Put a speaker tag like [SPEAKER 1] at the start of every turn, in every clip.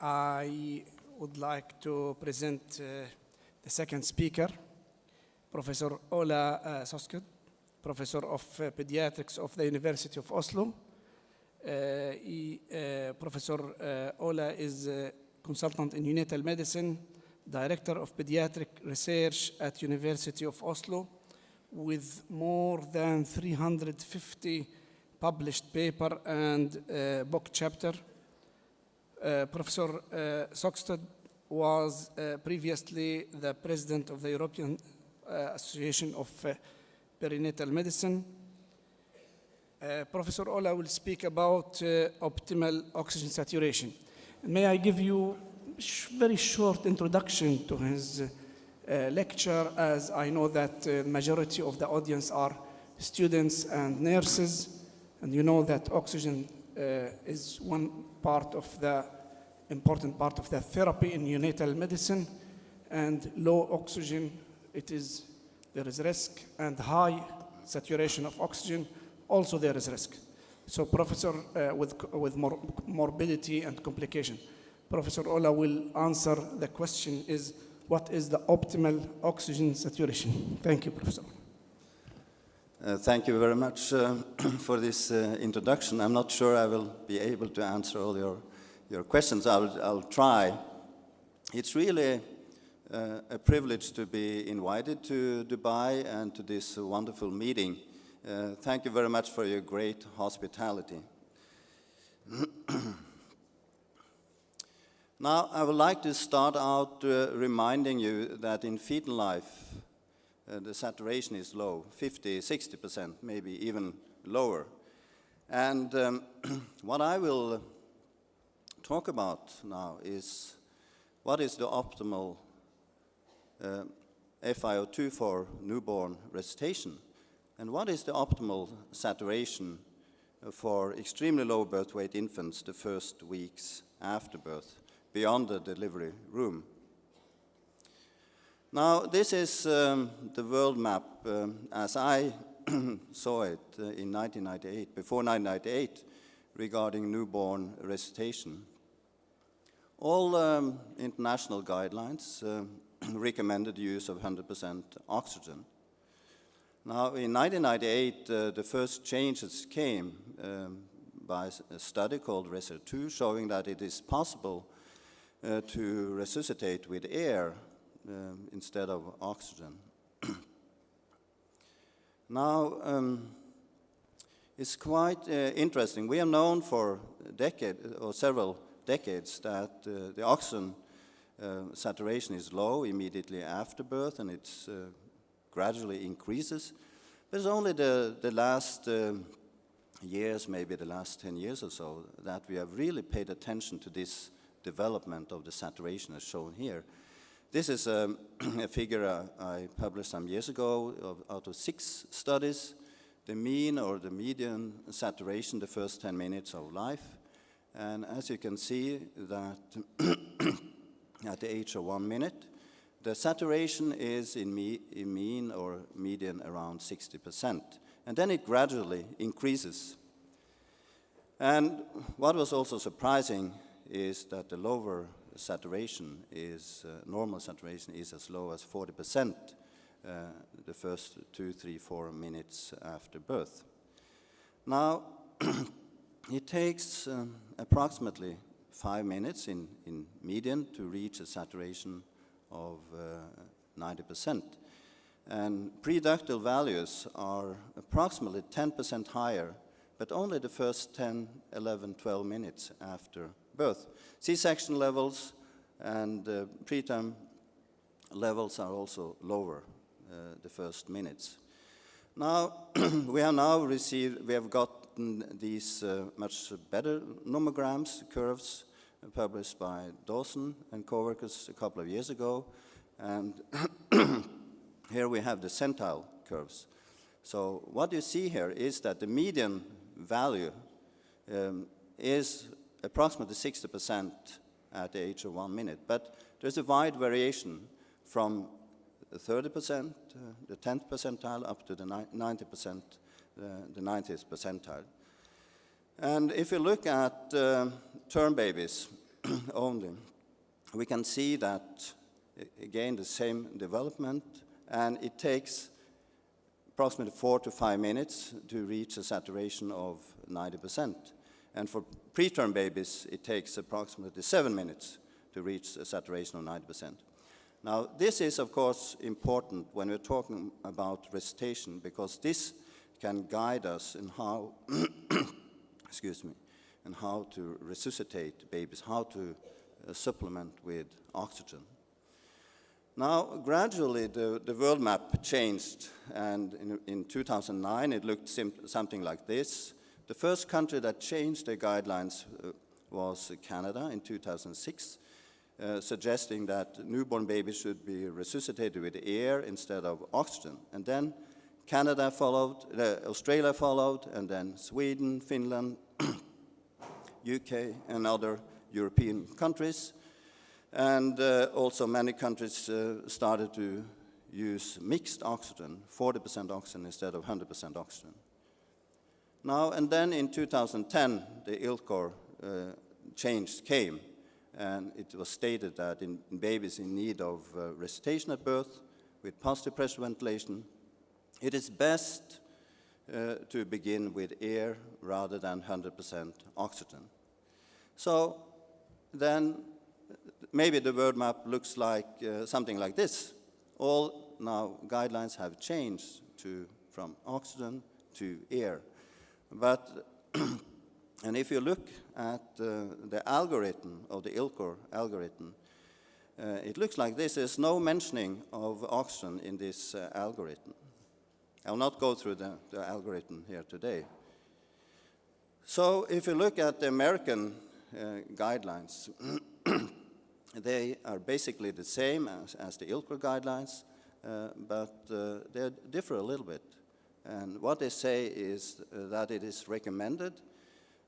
[SPEAKER 1] I would like to present the second speaker, Professor Ola Saugstad, Professor of Pediatrics of the University of Oslo. Professor Ola is a consultant in neonatal medicine, Director of Pediatric Research at University of Oslo, with more than 350 published paper and book chapter. Professor Saugstad was previously the president of the European Association of Perinatal Medicine. Professor Ola will speak about optimal oxygen saturation. May I give you a very short introduction to his lecture, as I know that the majority of the audience are students and nurses, and you know that oxygen is one part of the important part of the therapy in neonatal medicine, and low oxygen, there is risk, and high saturation of oxygen, also there is risk. So Professor, with morbidity and complication. Professor Ola will answer the question is, what is the optimal oxygen saturation? Thank you, Professor.
[SPEAKER 2] Thank you very much for this introduction. I'm not sure I will be able to answer all your questions. I'll try. It's really a privilege to be invited to Dubai and to this wonderful meeting. Thank you very much for your great hospitality. Now, I would like to start out reminding you that in fetal life, the saturation is low, 50, 60%, maybe even lower. And what I will talk about now is what is the optimal FiO2 for newborn resuscitation, and what is the optimal saturation for extremely low birth weight infants the first weeks after birth, beyond the delivery room. Now, this is the world map as I saw it in 1998, before 1998, regarding newborn resuscitation. All international guidelines recommended the use of 100% oxygen. Now, in 1998, the first changes came by a study called Resuscitation, showing that it is possible to resuscitate with air instead of oxygen. Now, it's quite interesting. We have known for several decades that the oxygen saturation is low immediately after birth, and it gradually increases. But it's only the last years, maybe the last 10 years or so, that we have really paid attention to this development of the saturation as shown here. This is a figure I published some years ago out of 6 studies, the mean or the median saturation the first 10 minutes of life. And as you can see that at the age of 1 minute, the saturation is in mean or median around 60%. And then it gradually increases. And what was also surprising is that the lower saturation is, normal saturation is as low as 40% the first 2, 3, 4 minutes after birth. Now, it takes approximately 5 minutes in median to reach a saturation of 90%. And preductal values are approximately 10% higher, but only the first 10, 11, 12 minutes after birth. C-section levels and preterm levels are also lower the first minutes. Now, we have gotten these much better nomograms, curves, published by Dawson and co-workers a couple of years ago. And here we have the centile curves. So what you see here is that the median value is approximately 60% at the age of 1 minute. But there's a wide variation from the 30%, the 10th percentile, up to the 90%, the 90th percentile. And if you look at term babies, only, we can see that, again, the same development, and it takes approximately 4 to 5 minutes to reach a saturation of 90%. And for preterm babies, it takes approximately 7 minutes to reach a saturation of 90%. Now, this is, of course, important when we're talking about resuscitation, because this can guide us in how, excuse me, and how to resuscitate babies, how to supplement with oxygen. Now, gradually, the world map changed, and in 2009, it looked something like this. The first country that changed their guidelines was Canada in 2006, suggesting that newborn babies should be resuscitated with air instead of oxygen. And then Canada followed, Australia followed, and then Sweden, Finland, UK, and other European countries. And also many countries started to use mixed oxygen, 40% oxygen instead of 100% oxygen. Now, and then in 2010, the ILCOR change came, and it was stated that in babies in need of resuscitation at birth with positive pressure ventilation, it is best to begin with air rather than 100% oxygen. So then maybe the world map looks like something like this. All now guidelines have changed from oxygen to air. But, and if you look at the algorithm, of the ILCOR algorithm, it looks like this. There's no mentioning of oxygen in this algorithm. I'll not go through the algorithm here today. So if you look at the American guidelines, they are basically the same as the ILCOR guidelines, but they differ a little bit. And what they say is that it is recommended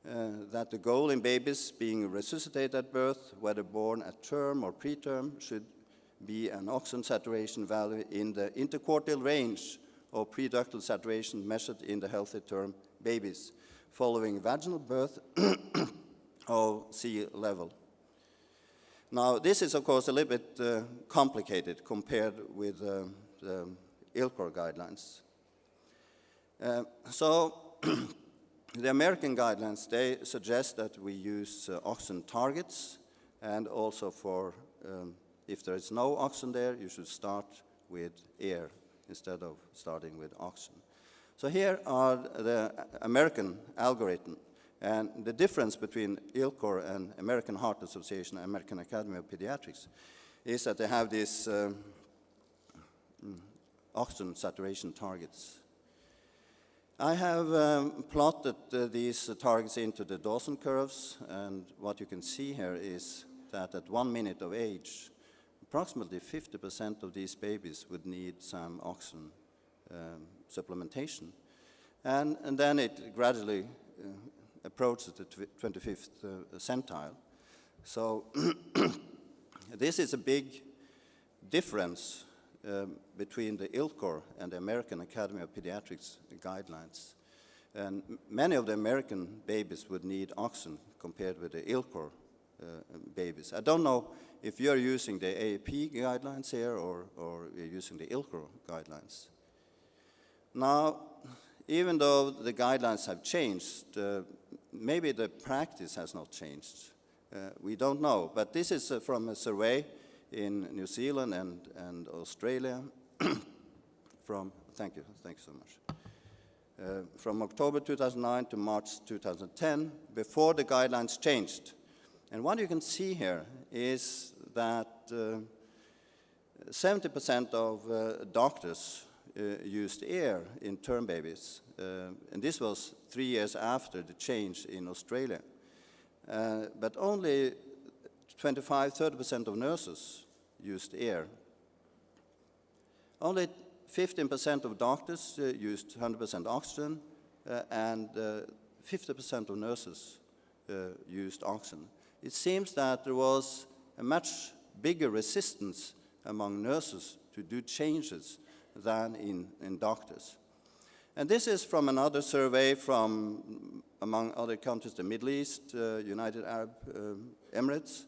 [SPEAKER 2] that the goal in babies being resuscitated at birth, whether born at term or preterm, should be an oxygen saturation value in the interquartile range of preductal saturation measured in the healthy term babies following vaginal birth of sea level. Now, this is, of course, a little bit complicated compared with the ILCOR guidelines. So the American guidelines, they suggest that we use oxygen targets, and also for, if there is no oxygen there, you should start with air instead of starting with oxygen. So here are the American algorithm, and the difference between ILCOR and American Heart Association and American Academy of Pediatrics is that they have these oxygen saturation targets. I have plotted these targets into the Dawson curves, and what you can see here is that at 1 minute of age, approximately 50% of these babies would need some oxygen supplementation. And then it gradually approaches the 25th centile. So this is a big difference between the ILCOR and the American Academy of Pediatrics guidelines. And many of the American babies would need oxygen compared with the ILCOR babies. I don't know if you're using the AAP guidelines here or you're using the ILCOR guidelines. Now, even though the guidelines have changed, maybe the practice has not changed. We don't know, but this is from a survey in New Zealand and Australia thank you so much. From October 2009 to March 2010, before the guidelines changed. And what you can see here is that 70% of doctors used air in term babies. And this was 3 years after the change in Australia. But only 25–30% of nurses used air. Only 15% of doctors used 100% oxygen, and 50% of nurses used oxygen. It seems that there was a much bigger resistance among nurses to do changes than in doctors. And this is from another survey from, among other countries, the Middle East, United Arab Emirates.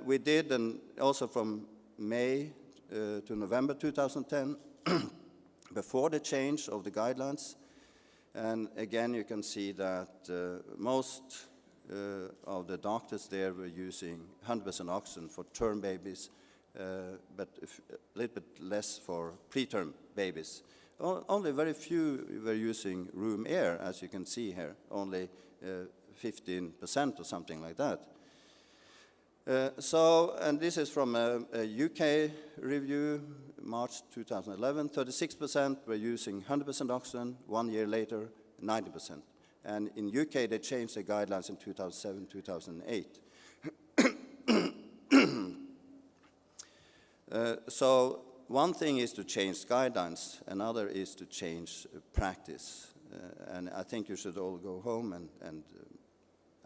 [SPEAKER 2] We did, and also from May to November 2010, before the change of the guidelines. And again, you can see that most of the doctors there were using 100% oxygen for term babies, but a little bit less for preterm babies. Only very few were using room air, as you can see here, only 15% or something like that. And this is from a UK review, March 2011, 36% were using 100% oxygen, 1 year later, 90%. And in UK, they changed the guidelines in 2007, 2008. So one thing is to change guidelines, another is to change practice. And I think you should all go home and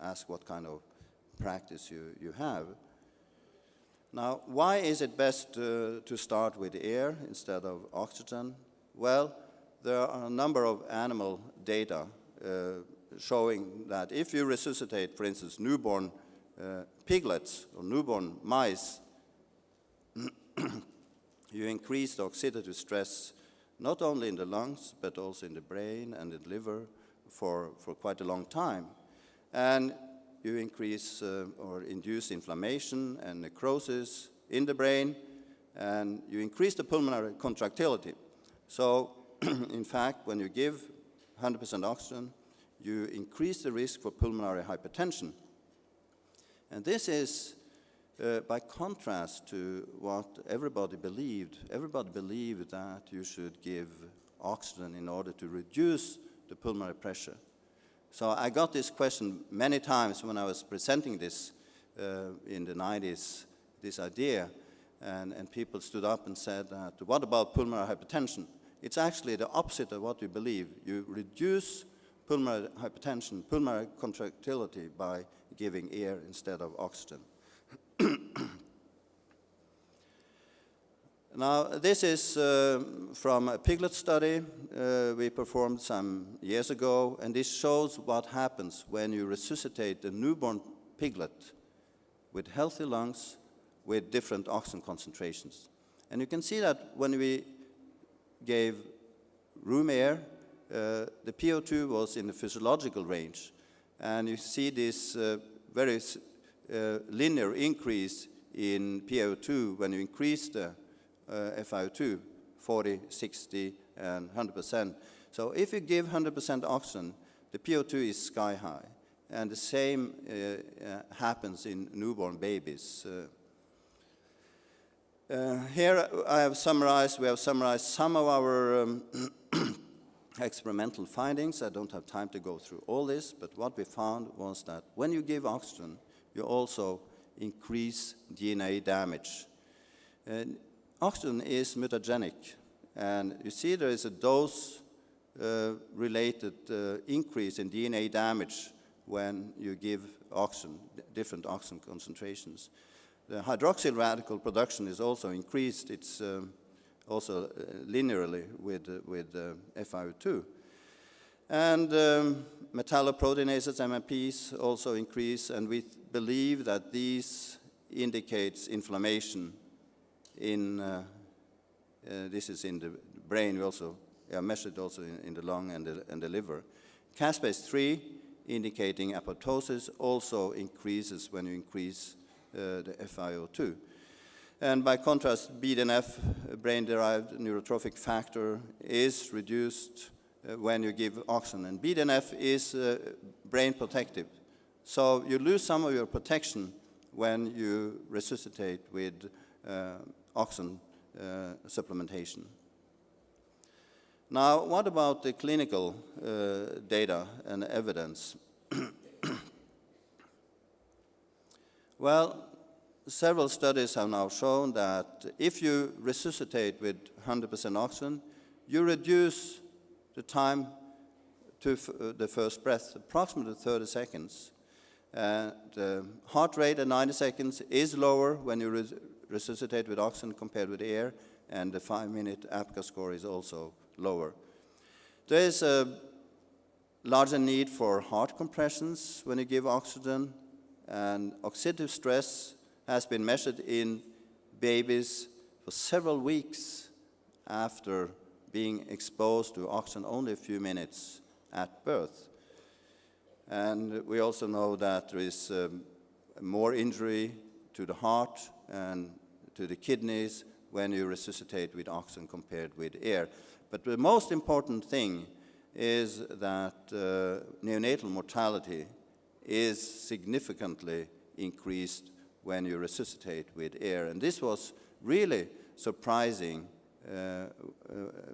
[SPEAKER 2] ask what kind of practice you have. Now, why is it best to start with air instead of oxygen? Well, there are a number of animal data showing that if you resuscitate, for instance, newborn piglets or newborn mice, you increase the oxidative stress not only in the lungs, but also in the brain and the liver for quite a long time. And you increase or induce inflammation and necrosis in the brain, and you increase the pulmonary contractility. So, in fact, when you give 100% oxygen, you increase the risk for pulmonary hypertension. And this is by contrast to what everybody believed. Everybody believed that you should give oxygen in order to reduce the pulmonary pressure. So I got this question many times when I was presenting this in the 90s, this idea, and people stood up and said that, what about pulmonary hypertension? It's actually the opposite of what you believe. You reduce pulmonary hypertension, pulmonary contractility by giving air instead of oxygen. Now, this is from a Piglet study we performed some years ago, and this shows what happens when you resuscitate a newborn piglet with healthy lungs with different oxygen concentrations. And you can see that when we gave room air, the PO2 was in the physiological range. And you see this very linear increase in PO2 when you increase the FiO2, 40, 60, and 100%. So if you give 100% oxygen, the PO2 is sky high. And the same happens in newborn babies. Here we have summarized some of our experimental findings. I don't have time to go through all this, but what we found was that when you give oxygen, you also increase DNA damage. Oxygen is mutagenic, and you see there is a dose-related increase in DNA damage when you give oxygen, different oxygen concentrations. The hydroxyl radical production is also increased. It's also linearly with FiO2. And metalloproteinases, MMPs, also increase, and we believe that these indicates inflammation in, this is in the brain. We also measured also in the lung and the liver. Caspase-3, indicating apoptosis, also increases when you increase the FiO2. And by contrast, BDNF, brain-derived neurotrophic factor, is reduced when you give oxygen. And BDNF is brain protective. So you lose some of your protection when you resuscitate with oxygen supplementation. Now, what about the clinical data and evidence? Well, several studies have now shown that if you resuscitate with 100% oxygen, you reduce the time to the first breath, approximately 30 seconds. The heart rate at 90 seconds is lower when you resuscitate with oxygen compared with air, and the 5-minute APGAR score is also lower. There is a larger need for heart compressions when you give oxygen, and oxidative stress has been measured in babies for several weeks after being exposed to oxygen only a few minutes at birth. And we also know that there is more injury to the heart and to the kidneys when you resuscitate with oxygen compared with air. But the most important thing is that neonatal mortality is significantly increased when you resuscitate with air. And this was really surprising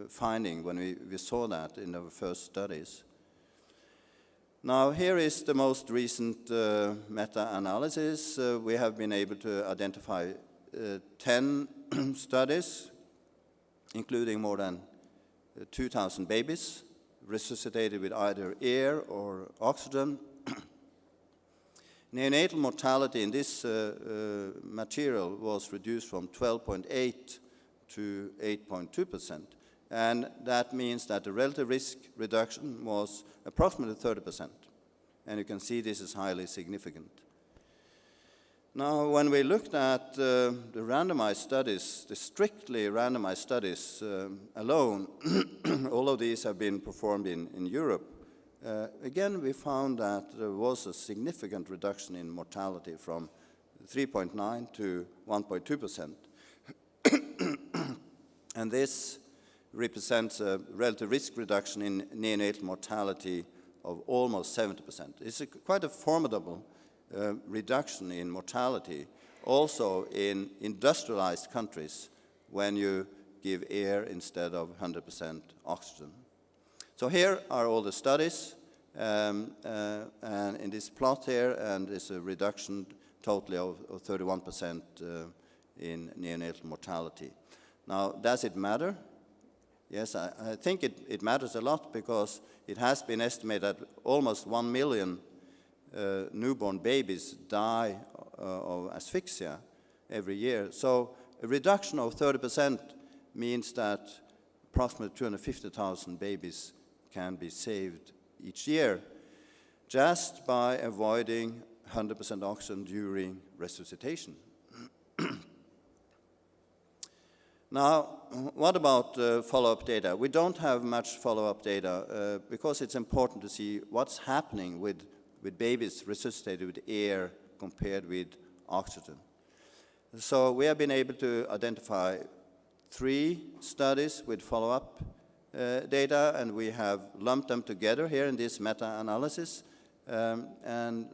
[SPEAKER 2] finding when we saw that in our first studies. Now, here is the most recent meta-analysis. We have been able to identify 10 studies, including more than 2,000 babies resuscitated with either air or oxygen. Neonatal mortality in this material was reduced from 12.8 to 8.2%. And that means that the relative risk reduction was approximately 30%. And you can see this is highly significant. Now, when we looked at the randomized studies, the strictly randomized studies alone, all of these have been performed in Europe. Again, we found that there was a significant reduction in mortality from 3.9 to 1.2%. And this represents a relative risk reduction in neonatal mortality of almost 70%. It's quite a formidable reduction in mortality, also in industrialized countries when you give air instead of 100% oxygen. So here are all the studies, and in this plot here, and there's a reduction totally of 31% in neonatal mortality. Now, does it matter? Yes, I think it matters a lot because it has been estimated that almost 1 million newborn babies die of asphyxia every year. So a reduction of 30% means that approximately 250,000 babies can be saved each year just by avoiding 100% oxygen during resuscitation. Now, what about follow-up data? We don't have much follow-up data because it's important to see what's happening with babies resuscitated with air compared with oxygen. So we have been able to identify 3 studies with follow-up data, and we have lumped them together here in this meta-analysis. And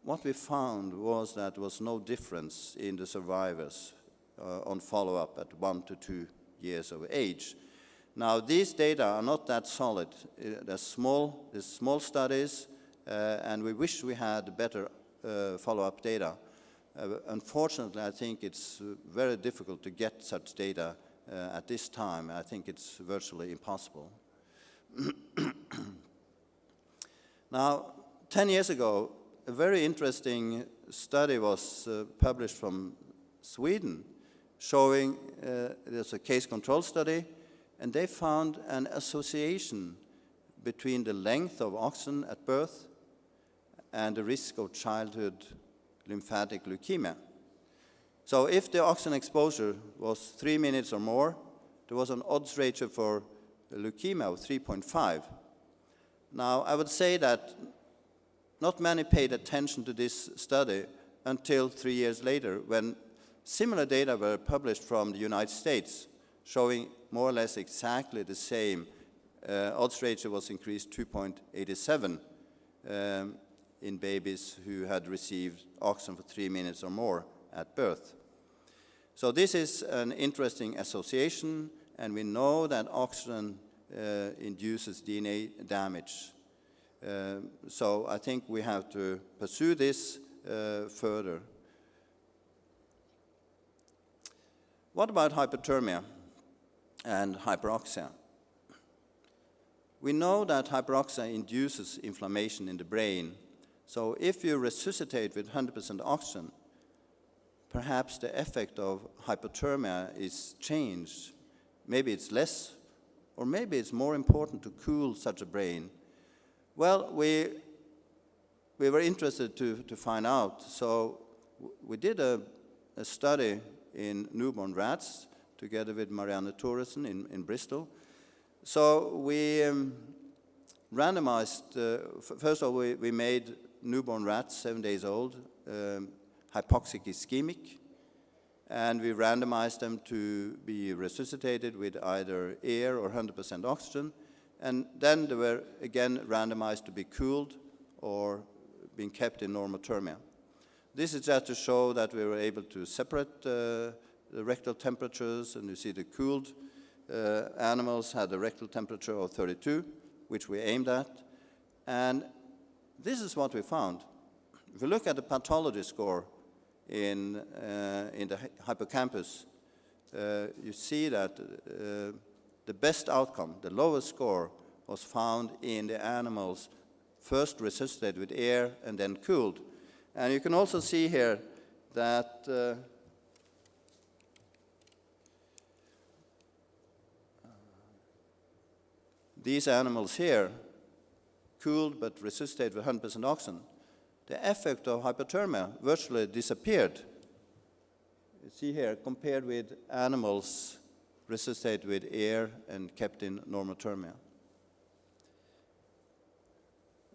[SPEAKER 2] what we found was that there was no difference in the survivors on follow-up at 1 to 2 years of age. Now, these data are not that solid. They're small studies, and we wish we had better follow-up data. Unfortunately, I think it's very difficult to get such data at this time. I think it's virtually impossible. Now, 10 years ago, a very interesting study was published from Sweden showing there's a case control study, and they found an association between the length of oxygen at birth and the risk of childhood lymphatic leukemia. So if the oxygen exposure was 3 minutes or more, there was an odds ratio for leukemia of 3.5. Now, I would say that not many paid attention to this study until 3 years later, when similar data were published from the United States, showing more or less exactly the same. Odds ratio was increased 2.87 in babies who had received oxygen for 3 minutes or more at birth. So this is an interesting association, and we know that oxygen induces DNA damage. So I think we have to pursue this further. What about hypothermia and hyperoxia? We know that hyperoxia induces inflammation in the brain. So if you resuscitate with 100% oxygen, perhaps the effect of hypothermia is changed. Maybe it's less, or maybe it's more important to cool such a brain. Well, we were interested to find out. So we did a study in newborn rats together with Marianne Thoresen in Bristol. So we randomized, first of all, we made newborn rats, 7 days old, hypoxic ischemic, and we randomized them to be resuscitated with either air or 100% oxygen, and then they were again randomized to be cooled or being kept in normothermia. This is just to show that we were able to separate the rectal temperatures, and you see the cooled animals had a rectal temperature of 32, which we aimed at, and this is what we found. If you look at the pathology score in the hippocampus, you see that the best outcome, the lowest score, was found in the animals first resuscitated with air and then cooled. And you can also see here that these animals here, cooled but resuscitated with 100% oxygen, the effect of hypothermia virtually disappeared. You see here, compared with animals resuscitated with air and kept in normothermia.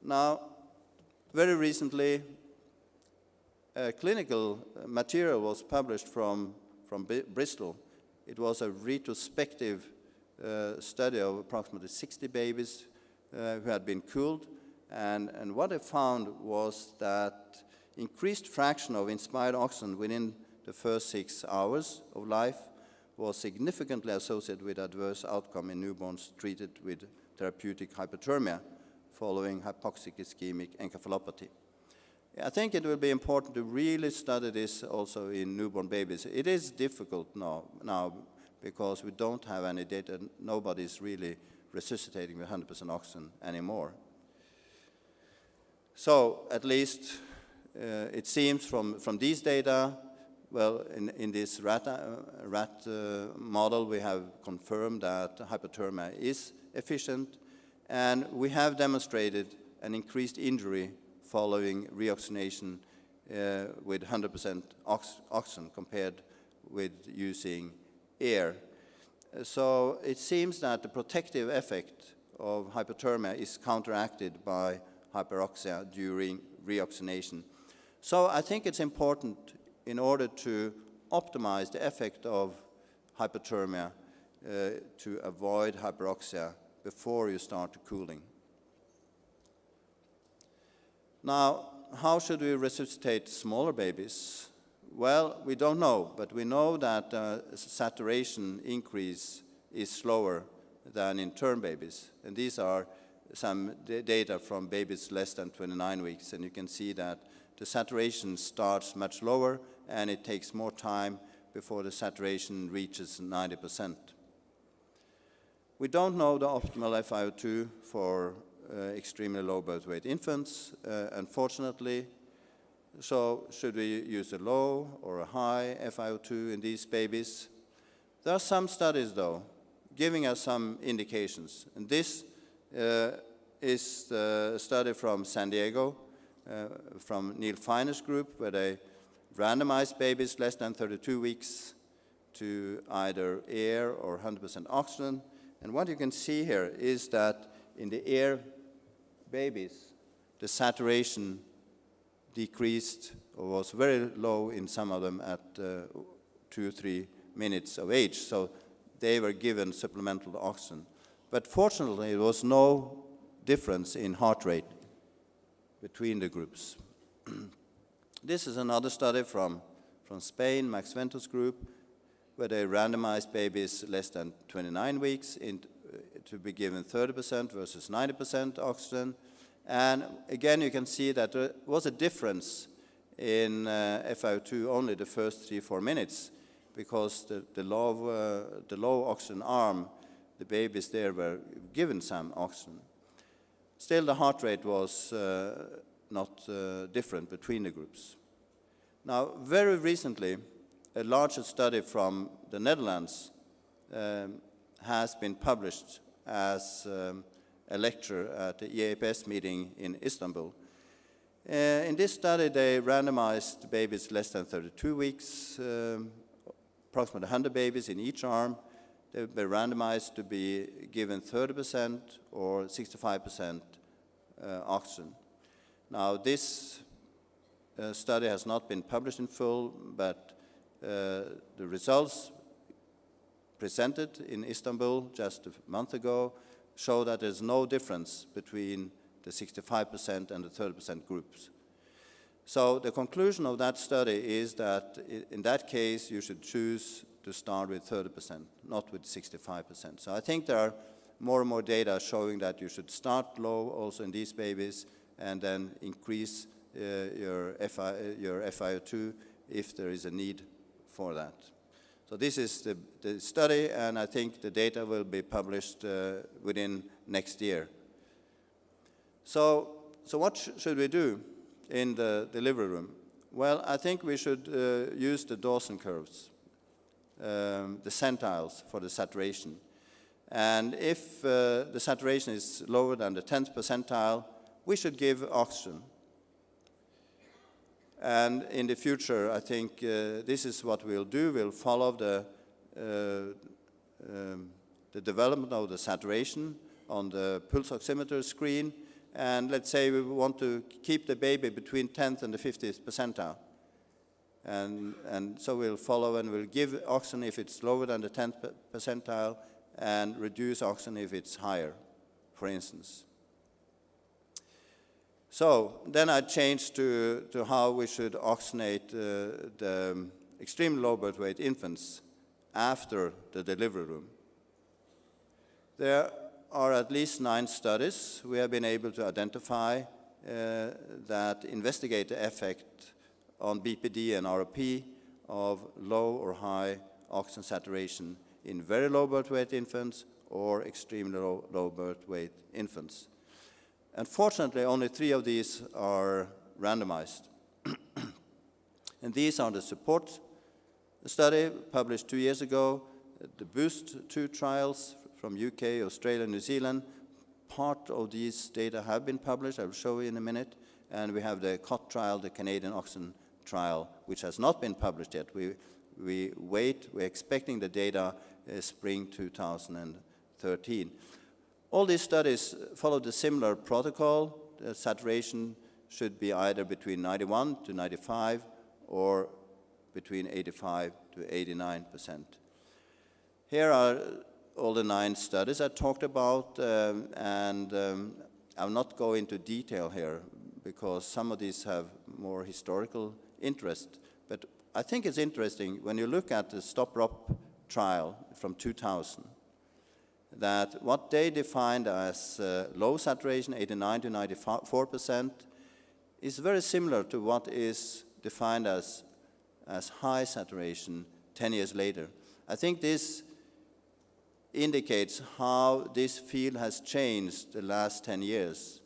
[SPEAKER 2] Now, very recently, clinical material was published from Bristol. It was a retrospective study of approximately 60 babies who had been cooled. And what they found was that increased fraction of inspired oxygen within the first 6 hours of life was significantly associated with adverse outcome in newborns treated with therapeutic hypothermia following hypoxic ischemic encephalopathy. I think it will be important to really study this also in newborn babies. It is difficult now because we don't have any data. Nobody's really resuscitating with 100% oxygen anymore. So at least it seems from these data, well, in this rat model, we have confirmed that hypothermia is efficient, and we have demonstrated an increased injury following reoxygenation with 100% oxygen compared with using air. So it seems that the protective effect of hypothermia is counteracted by hyperoxia during reoxygenation. So I think it's important in order to optimize the effect of hypothermia to avoid hyperoxia before you start cooling. Now, how should we resuscitate smaller babies? Well, we don't know, but we know that saturation increase is slower than in term babies. And these are some data from babies less than 29 weeks, and you can see that the saturation starts much lower, and it takes more time before the saturation reaches 90%. We don't know the optimal FiO2 for extremely low birth weight infants, unfortunately. So should we use a low or a high FiO2 in these babies? There are some studies, though, giving us some indications. And this is the study from San Diego, from Neil Finer's group, where they randomized babies less than 32 weeks to either air or 100% oxygen. And what you can see here is that in the air babies, the saturation decreased or was very low in some of them at 2 or 3 minutes of age. So they were given supplemental oxygen. But fortunately, there was no difference in heart rate between the groups. This is another study from Spain, Max Vento's group, where they randomized babies less than 29 weeks to be given 30% versus 90% oxygen. And again, you can see that there was a difference in FiO2 only the first 3-4 minutes, because the low oxygen arm, the babies there were given some oxygen. Still, the heart rate was not different between the groups. Now, very recently, a larger study from the Netherlands has been published as a lecture at the EAPS meeting in Istanbul. In this study, they randomized babies less than 32 weeks, approximately 100 babies in each arm. They were randomized to be given 30% or 65% oxygen. Now, this study has not been published in full, but the results presented in Istanbul just a month ago show that there's no difference between the 65% and the 30% groups. So the conclusion of that study is that in that case, you should choose to start with 30%, not with 65%. So I think there are more and more data showing that you should start low also in these babies and then increase your FiO2 if there is a need for that. So this is the study, and I think the data will be published within next year. So what should we do in the delivery room? Well, I think we should use the Dawson curves, the centiles for the saturation. And if the saturation is lower than the 10th percentile, we should give oxygen. And in the future, I think this is what we'll do. We'll follow the development of the saturation on the pulse oximeter screen. And let's say we want to keep the baby between 10th and the 50th percentile. And so we'll follow and we'll give oxygen if it's lower than the 10th percentile and reduce oxygen if it's higher, for instance. So then I changed to how we should oxygenate the extremely low birth weight infants after the delivery room. There are at least 9 studies we have been able to identify that investigate the effect on BPD and ROP of low or high oxygen saturation in very low birth weight infants or extremely low birth weight infants. Unfortunately, only 3 of these are randomized. And these are the support study published 2 years ago, the BOOST 2 trials from UK, Australia, New Zealand. Part of these data have been published, I will show you in a minute. And we have the COT trial, the Canadian oxygen trial, which has not been published yet. We're expecting the data spring 2013. All these studies follow the similar protocol. The saturation should be either between 91 to 95 or between 85 to 89%. Here are all the 9 studies I talked about, and I'll not go into detail here because some of these have more historical interest. But I think it's interesting when you look at the STOP-ROP trial from 2000, that what they defined as low saturation, 89 to 94%, is very similar to what is defined as high saturation 10 years later. I think this indicates how this field has changed the last 10 years.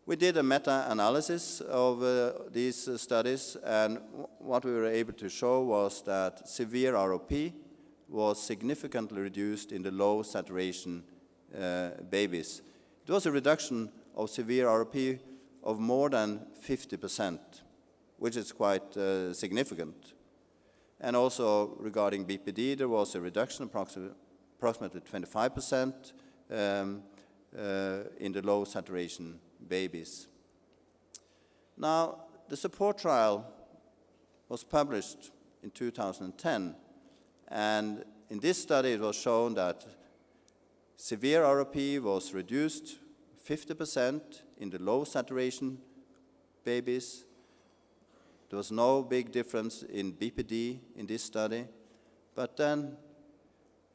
[SPEAKER 2] We did a meta-analysis of these studies, and what we were able to show was that severe ROP was significantly reduced in the low saturation babies. It was a reduction of severe ROP of more than 50%, which is quite significant. And also regarding BPD, there was a reduction approximately 25% in the low saturation babies. Now, the support trial was published in 2010, and in this study it was shown that severe ROP was reduced 50% in the low saturation babies. There was no big difference in BPD in this study, but then,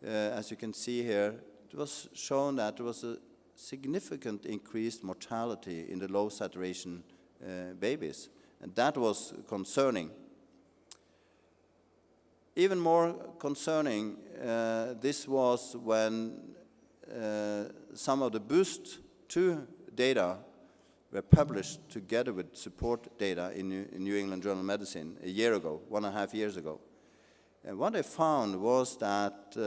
[SPEAKER 2] as you can see here, it was shown that there was a significant increased mortality in the low saturation babies, and that was concerning. Even more concerning, this was when some of the BOOST 2 data were published together with support data in New England Journal of Medicine a year ago, 1.5 years ago. And what they found was that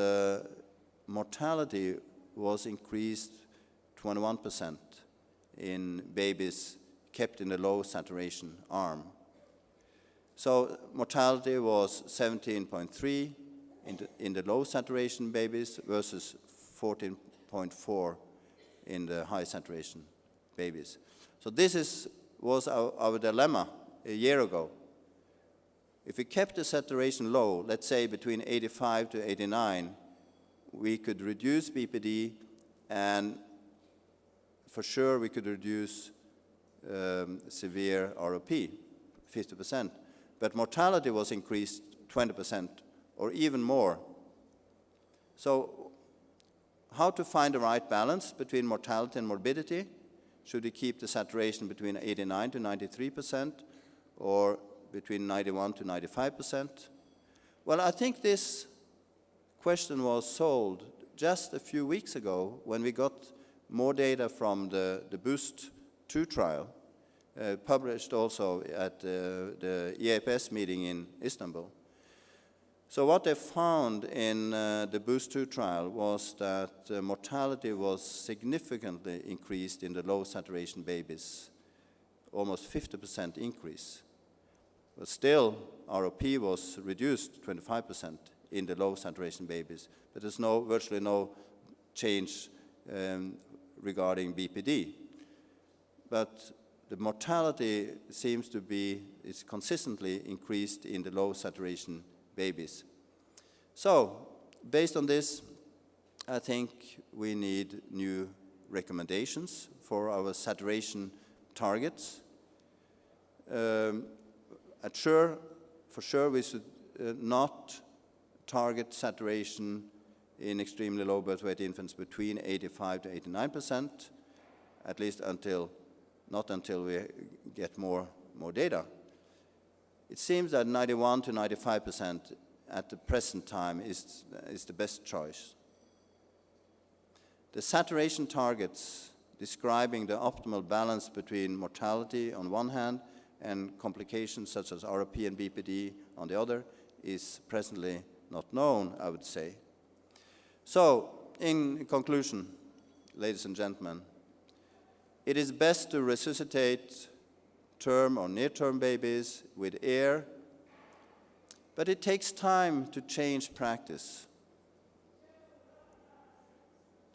[SPEAKER 2] mortality was increased 21% in babies kept in the low saturation arm. So mortality was 17.3 in the low saturation babies versus 14.4 in the high saturation babies. So this was our dilemma a year ago. If we kept the saturation low, let's say between 85 to 89, we could reduce BPD, and for sure we could reduce severe ROP, 50%. But mortality was increased 20% or even more. So how to find the right balance between mortality and morbidity? Should we keep the saturation between 89 to 93% or between 91 to 95%? Well, I think this question was solved just a few weeks ago when we got more data from the BOOST 2 trial, published also at the EAPS meeting in Istanbul. So what they found in the BOOST 2 trial was that mortality was significantly increased in the low saturation babies, almost 50% increase. But still, ROP was reduced 25% in the low saturation babies, but there's virtually no change regarding BPD. But the mortality seems to be consistently increased in the low saturation babies. So, based on this, I think we need new recommendations for our saturation targets. For sure, we should not target saturation in extremely low birth weight infants between 85 to 89%, at least not until we get more data. It seems that 91 to 95% at the present time is the best choice. The saturation targets describing the optimal balance between mortality on one hand and complications such as ROP and BPD on the other is presently not known, I would say. So, in conclusion, ladies and gentlemen, it is best to resuscitate term or near-term babies with air, but it takes time to change practice.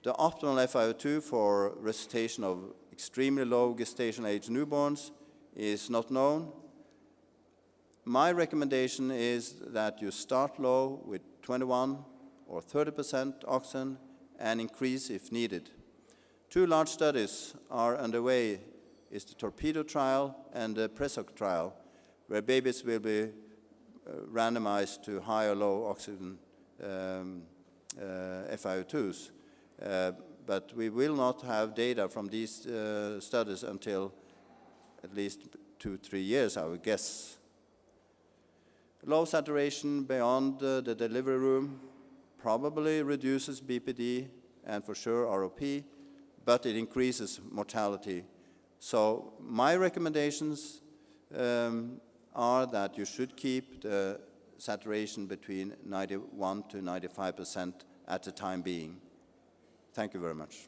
[SPEAKER 2] The optimal FiO2 for resuscitation of extremely low gestation age newborns is not known. My recommendation is that you start low with 21 or 30% oxygen and increase if needed. Two large studies are underway, is the Torpedo trial and the PRESOC trial, where babies will be randomized to high or low oxygen FiO2s. But we will not have data from these studies until at least 2-3 years, I would guess. Low saturation beyond the delivery room probably reduces BPD and for sure ROP, but it increases mortality. So my recommendations are that you should keep the saturation between 91 to 95% at the time being. Thank you very much.